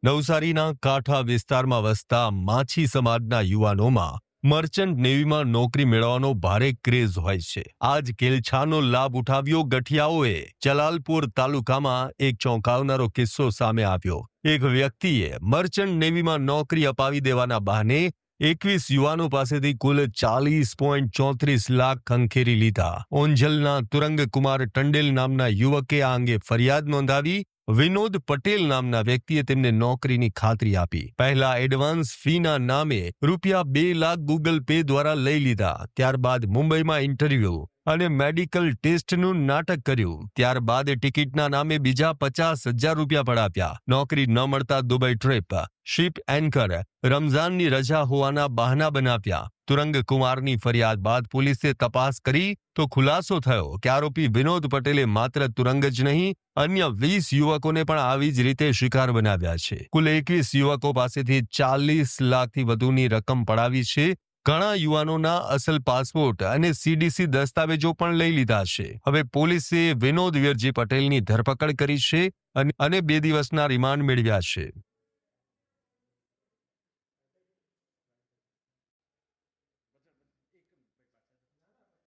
નવસારીના કાંઠા વિસ્તારમાં વસતા માછી સમાજના યુવાનોમાં મર્ચન્ટ નેવીમાં નોકરી મેળવવાનો ભારે ક્રેઝ હોય છે. આ જ કેલછાનો લાભ ઉઠાવ્યો ગઠિયાઓએ. જલાલપુર તાલુકામાં એક ચોંકાવનારો કિસ્સો સામે આવ્યો. એક વ્યક્તિએ મર્ચન્ટ નેવીમાં નોકરી અપાવી દેવાના બહાને 21 યુવાનો પાસેથી કુલ 40.34 લાખ ખંખેરી લીધા. ઓંઝલના તુરંગકુમાર ટંડેલ નામના યુવકે આ અંગે ફરિયાદ નોંધાવી. વિનોદ પટેલ નામના વ્યક્તિએ તેમને નોકરીની ખાતરી આપી. પહેલા એડવાન્સ ફીના નામે ₹2 લાખ ગૂગલ પે દ્વારા લઈ લીધા. ત્યારબાદ મુંબઈમાં ઇન્ટરવ્યૂ અને મેડિકલ ટેસ્ટનું નાટક કર્યું. ત્યારબાદ ટિકિટના નામે બીજા ₹50,000 પડાવ્યા. નોકરી ન મળતા દુબઈ ટ્રીપ, શિપ એન્કર, રમઝાનની રજા હોવાના બહાના બનાવ્યા. તુરંગકુમારની ફરિયાદ બાદ પોલીસે તપાસ કરી તો ખુલાસો થયો કે આરોપી વિનોદ પટેલે માત્ર તુરંગ જ નહીં, અન્ય 20 યુવકોને પણ આવી જ રીતે શિકાર બનાવ્યા છે. કુલ 21 યુવકો પાસેથી 40 લાખથી વધુની રકમ પડાવી છે. ઘણા યુવાનોના અસલ પાસપોર્ટ અને CDC દસ્તાવેજો પણ લઈ લીધા છે. હવે પોલીસે વિનોદ વીરજી પટેલની ધરપકડ કરી છે અને 2 દિવસના રિમાન્ડ મેળવ્યા છે.